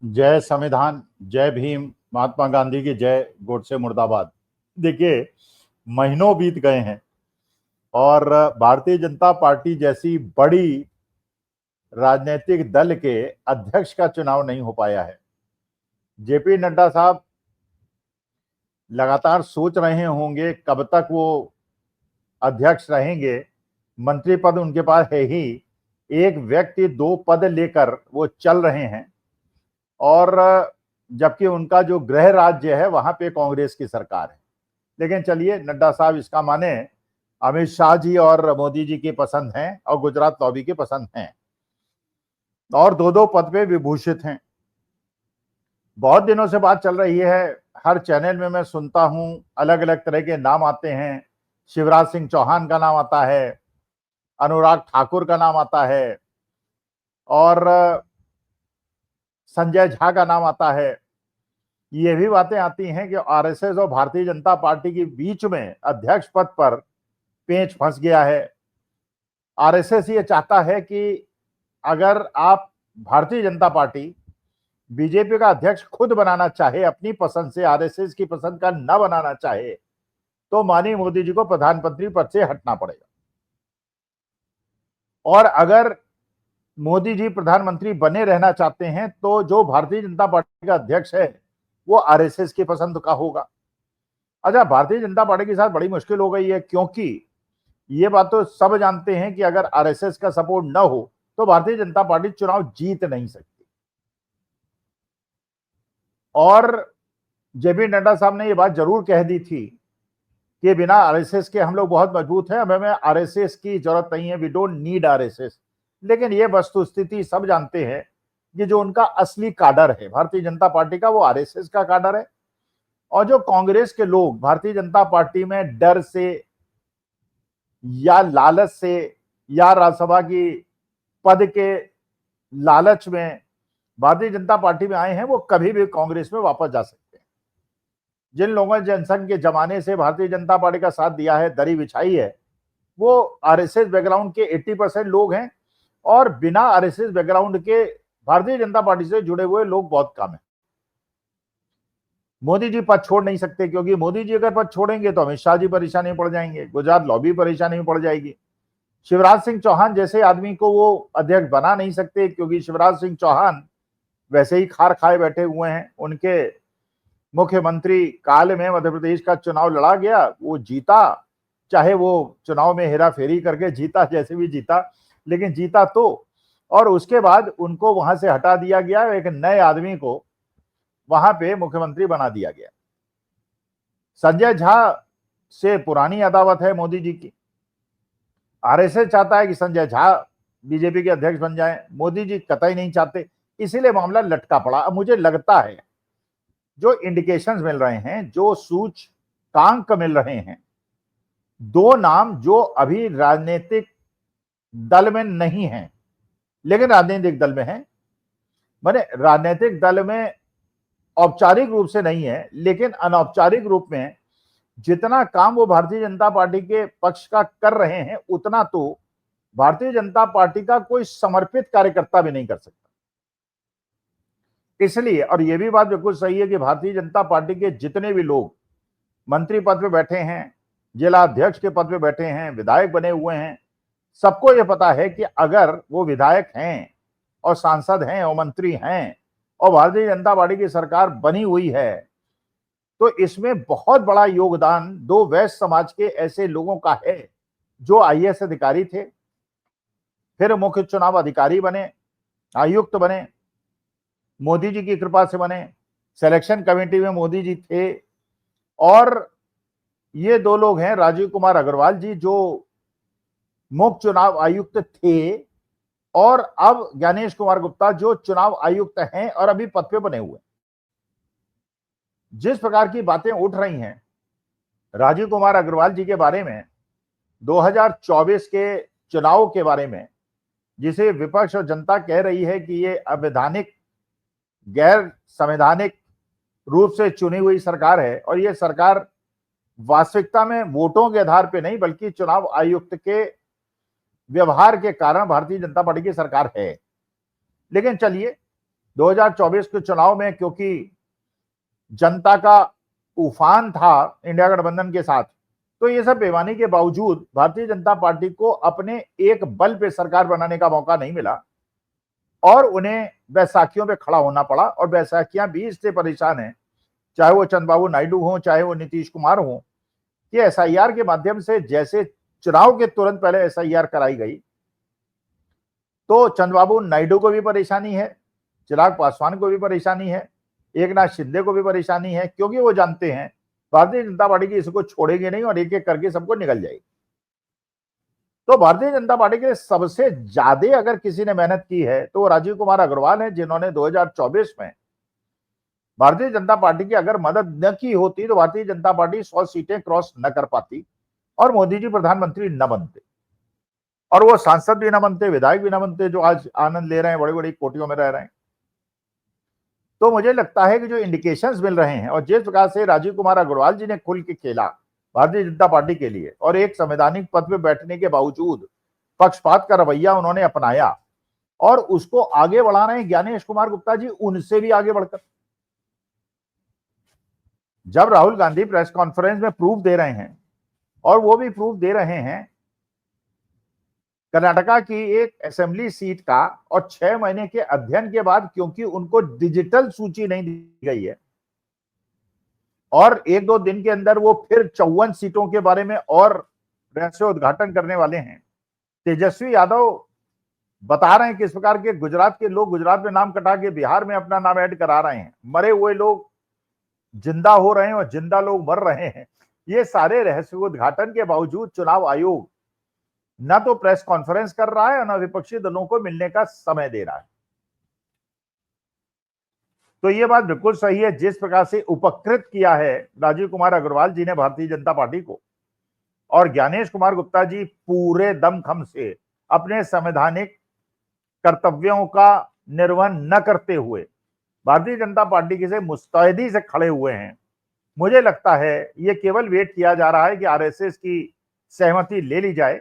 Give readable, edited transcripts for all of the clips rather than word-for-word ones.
जय संविधान, जय भीम, महात्मा गांधी की जय, गोडसे मुर्दाबाद। देखिए, महीनों बीत गए हैं और भारतीय जनता पार्टी जैसी बड़ी राजनीतिक दल के अध्यक्ष का चुनाव नहीं हो पाया है। जेपी नड्डा साहब लगातार सोच रहे होंगे कब तक वो अध्यक्ष रहेंगे। मंत्री पद उनके पास है ही, एक व्यक्ति दो पद लेकर वो चल रहे हैं और जबकि उनका जो गृह राज्य है वहां पे कांग्रेस की सरकार है। लेकिन चलिए, नड्डा साहब इसका माने अमित शाह जी और मोदी जी की पसंद हैं और गुजरात लॉबी की पसंद हैं और दो दो पद पे विभूषित हैं। बहुत दिनों से बात चल रही है, हर चैनल में मैं सुनता हूं, अलग अलग तरह के नाम आते हैं। शिवराज सिंह चौहान का नाम आता है, अनुराग ठाकुर का नाम आता है और संजय झा का नाम आता है। ये भी बातें आती हैं कि आरएसएस और भारतीय जनता पार्टी के बीच में अध्यक्ष पद पर पेंच फंस गया है। आरएसएस ये चाहता है कि अगर आप भारतीय जनता पार्टी बीजेपी का अध्यक्ष खुद बनाना चाहे, अपनी पसंद से, आरएसएस की पसंद का न बनाना चाहे, तो माननीय मोदी जी को प्रधानमंत्री पद से हटना पड़ेगा। और अगर मोदी जी प्रधानमंत्री बने रहना चाहते हैं तो जो भारतीय जनता पार्टी का अध्यक्ष है वो आरएसएस की पसंद का होगा। अच्छा, भारतीय जनता पार्टी के साथ बड़ी मुश्किल हो गई है, क्योंकि ये बात तो सब जानते हैं कि अगर आरएसएस का सपोर्ट न हो तो भारतीय जनता पार्टी चुनाव जीत नहीं सकती। और जेपी नड्डा साहब ने ये बात जरूर कह दी थी कि बिना आरएसएस के हम लोग बहुत मजबूत हैं, हमें आरएसएस की जरूरत नहीं है, वी डोंट नीड आरएसएस। लेकिन ये वस्तुस्थिति सब जानते हैं कि जो उनका असली काडर है भारतीय जनता पार्टी का, वो आरएसएस का काडर है। और जो कांग्रेस के लोग भारतीय जनता पार्टी में डर से या लालच से या राज्यसभा की पद के लालच में भारतीय जनता पार्टी में आए हैं, वो कभी भी कांग्रेस में वापस जा सकते हैं। जिन लोगों ने जनसंघ के जमाने से भारतीय जनता पार्टी का साथ दिया है, दरी बिछाई है, वो आरएसएस बैकग्राउंड के 80% लोग हैं और बिना आरएसएस बैकग्राउंड के भारतीय जनता पार्टी से जुड़े हुए लोग बहुत कम हैं। मोदी जी पद छोड़ नहीं सकते, क्योंकि मोदी जी अगर पद छोड़ेंगे तो अमित शाह जी परेशानी में पड़ जाएंगे, गुजरात लॉबी परेशानी में पड़ जाएगी। शिवराज सिंह चौहान जैसे आदमी को वो अध्यक्ष बना नहीं सकते, क्योंकि शिवराज सिंह चौहान वैसे ही खार खाए बैठे हुए हैं। उनके मुख्यमंत्री काल में मध्य प्रदेश का चुनाव लड़ा गया, वो जीता, चाहे वो चुनाव में हेरा फेरी करके जीता, जैसे भी जीता, लेकिन जीता तो। और उसके बाद उनको वहां से हटा दिया गया, एक नए आदमी को वहां पे मुख्यमंत्री बना दिया गया। संजय झा से पुरानी अदावत है मोदी जी की। आरएसएस चाहता है कि संजय झा बीजेपी के अध्यक्ष बन जाए, मोदी जी कतई नहीं चाहते, इसीलिए मामला लटका पड़ा। अब मुझे लगता है जो इंडिकेशंस मिल रहे हैं, जो सूचकांक मिल रहे हैं, दो नाम जो अभी राजनीतिक दल में नहीं है लेकिन राजनीतिक दल में है, माने राजनीतिक दल में औपचारिक रूप से नहीं है लेकिन अनौपचारिक रूप में जितना काम वो भारतीय जनता पार्टी के पक्ष का कर रहे हैं, उतना तो भारतीय जनता पार्टी का कोई समर्पित कार्यकर्ता भी नहीं कर सकता। इसलिए, और ये भी बात बिल्कुल सही है कि भारतीय जनता पार्टी के जितने भी लोग मंत्री पद पे बैठे हैं, जिला अध्यक्ष के पद पे बैठे हैं, विधायक बने हुए हैं, सबको ये पता है कि अगर वो विधायक हैं और सांसद हैं और मंत्री हैं और भारतीय जनता पार्टी की सरकार बनी हुई है, तो इसमें बहुत बड़ा योगदान दो वैश्य समाज के ऐसे लोगों का है जो आईएएस अधिकारी थे, फिर मुख्य चुनाव अधिकारी बने, आयुक्त बने, मोदी जी की कृपा से बने, सिलेक्शन कमेटी में मोदी जी थे। और ये दो लोग हैं, राजीव कुमार अग्रवाल जी जो मुख्य चुनाव आयुक्त थे, और अब ज्ञानेश कुमार गुप्ता जो चुनाव आयुक्त हैं और अभी पद पे बने हुए। जिस प्रकार की बातें उठ रही हैं राजीव कुमार अग्रवाल जी के बारे में, 2024 के चुनाव के बारे में, जिसे विपक्ष और जनता कह रही है कि ये अवैधानिक, गैर संवैधानिक रूप से चुनी हुई सरकार है, और ये सरकार वास्तविकता में वोटों के आधार पर नहीं बल्कि चुनाव आयुक्त के व्यवहार के कारण भारतीय जनता पार्टी की सरकार है। लेकिन चलिए, 2024 के चुनाव में क्योंकि जनता का उफान था इंडिया गठबंधन के साथ, तो ये सब बेईमानी के बावजूद भारतीय जनता पार्टी को अपने एक बल पे सरकार बनाने का मौका नहीं मिला और उन्हें बैसाखियों पे खड़ा होना पड़ा। और बैसाखियां भी इससे परेशान हैं, चाहे वो चंद्रबाबू नायडू हो, चाहे वो नीतीश कुमार हो, कि एसआईआर के माध्यम से जैसे चुनाव के तुरंत पहले एसआईआर कराई गई तो चंद्रबाबू नायडू को भी परेशानी है, चिराग पासवान को भी परेशानी है, एकनाथ शिंदे को भी परेशानी है, क्योंकि वो जानते हैं भारतीय जनता पार्टी की इसको छोड़ेंगे नहीं और एक एक करके सबको निकल जाएगी। तो भारतीय जनता पार्टी के सबसे ज्यादा अगर किसी ने मेहनत की है तो वो राजीव कुमार अग्रवाल है, जिन्होंने 2024 में भारतीय जनता पार्टी की अगर मदद न की होती तो भारतीय जनता पार्टी 100 सीटें क्रॉस न कर पाती और मोदी जी प्रधानमंत्री न बनते और वो सांसद भी न बनते, विधायक भी न बनते, जो आज आनंद ले रहे हैं, बड़ी बड़ी कोटियों में रह रहे हैं। तो मुझे लगता है कि जो इंडिकेशंस मिल रहे हैं और जिस प्रकार से राजीव कुमार अग्रवाल जी ने खुल के खेला भारतीय जनता पार्टी के लिए और एक संवैधानिक पद पे बैठने के बावजूद पक्षपात का रवैया उन्होंने अपनाया और उसको आगे बढ़ा रहे हैं ज्ञानेश कुमार गुप्ता जी उनसे भी आगे बढ़कर। जब राहुल गांधी प्रेस कॉन्फ्रेंस में प्रूफ दे रहे हैं और वो भी प्रूफ दे रहे हैं कर्नाटका की एक असेंबली सीट का और 6 महीने के अध्ययन के बाद, क्योंकि उनको डिजिटल सूची नहीं दी गई है और 1-2 दिन के अंदर वो फिर 54 सीटों के बारे में और रहस्य उद्घाटन करने वाले हैं। तेजस्वी यादव बता रहे हैं किस प्रकार के गुजरात के लोग गुजरात में नाम कटा के बिहार में अपना नाम ऐड करा रहे हैं, मरे हुए लोग जिंदा हो रहे हैं और जिंदा लोग मर रहे हैं। ये सारे रहस्य उद्घाटन के बावजूद चुनाव आयोग ना तो प्रेस कॉन्फ्रेंस कर रहा है और ना विपक्षी दलों को मिलने का समय दे रहा है। तो ये बात बिल्कुल सही है, जिस प्रकार से उपकृत किया है राजीव कुमार अग्रवाल जी ने भारतीय जनता पार्टी को और ज्ञानेश कुमार गुप्ता जी पूरे दमखम से अपने संवैधानिक कर्तव्यों का निर्वहन न करते हुए भारतीय जनता पार्टी के से मुस्तैदी से खड़े हुए हैं। मुझे लगता है ये केवल वेट किया जा रहा है कि आरएसएस की सहमति ले ली जाए,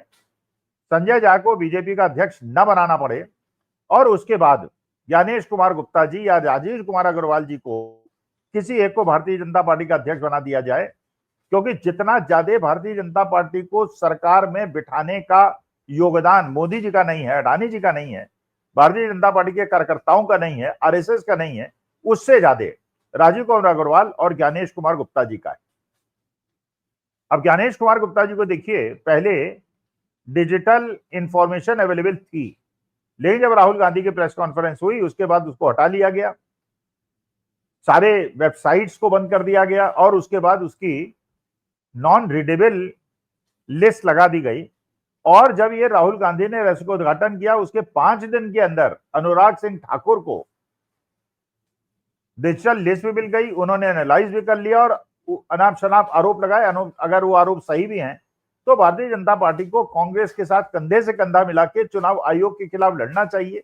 संजय झा को बीजेपी का अध्यक्ष न बनाना पड़े और उसके बाद ज्ञानेश कुमार गुप्ता जी या राजीव कुमार अग्रवाल जी को किसी एक को भारतीय जनता पार्टी का अध्यक्ष बना दिया जाए। क्योंकि जितना ज्यादा भारतीय जनता पार्टी को सरकार में बिठाने का योगदान मोदी जी का नहीं है, अडानी जी का नहीं है, भारतीय जनता पार्टी के कार्यकर्ताओं का नहीं है, आरएसएस का नहीं है, उससे ज्यादा राजीव कुमार अग्रवाल और ज्ञानेश कुमार गुप्ता जी का है। अब ज्ञानेश कुमार गुप्ता जी को देखिए, पहले डिजिटल इंफॉर्मेशन अवेलेबल थी, लेकिन जब राहुल गांधी की प्रेस कॉन्फ्रेंस हुई उसके बाद उसको हटा लिया गया, सारे वेबसाइट्स को बंद कर दिया गया और उसके बाद उसकी नॉन रीडेबल लिस्ट लगा दी गई। और जब ये राहुल गांधी ने रहस्य का उद्घाटन किया उसके 5 दिन के अंदर अनुराग सिंह ठाकुर को डिजिटल लिस्ट भी मिल गई, उन्होंने एनालाइज भी कर लिया और अनाप शनाप आरोप लगाए। अगर वो आरोप सही भी हैं तो भारतीय जनता पार्टी को कांग्रेस के साथ कंधे से कंधा मिला के चुनाव आयोग के खिलाफ लड़ना चाहिए,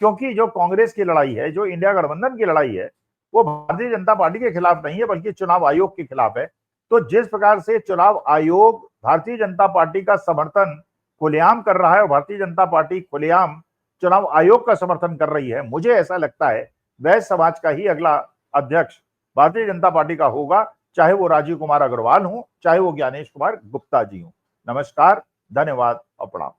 क्योंकि जो कांग्रेस की लड़ाई है, जो इंडिया गठबंधन की लड़ाई है, वो भारतीय जनता पार्टी के खिलाफ नहीं है बल्कि चुनाव आयोग के खिलाफ है। तो जिस प्रकार से चुनाव आयोग भारतीय जनता पार्टी का समर्थन खुलेआम कर रहा है और भारतीय जनता पार्टी खुलेआम चुनाव आयोग का समर्थन कर रही है, मुझे ऐसा लगता है वह समाज का ही अगला अध्यक्ष भारतीय जनता पार्टी का होगा, चाहे वो राजीव कुमार अग्रवाल हो, चाहे वो ज्ञानेश कुमार गुप्ता जी हो। नमस्कार, धन्यवाद और प्रणाम।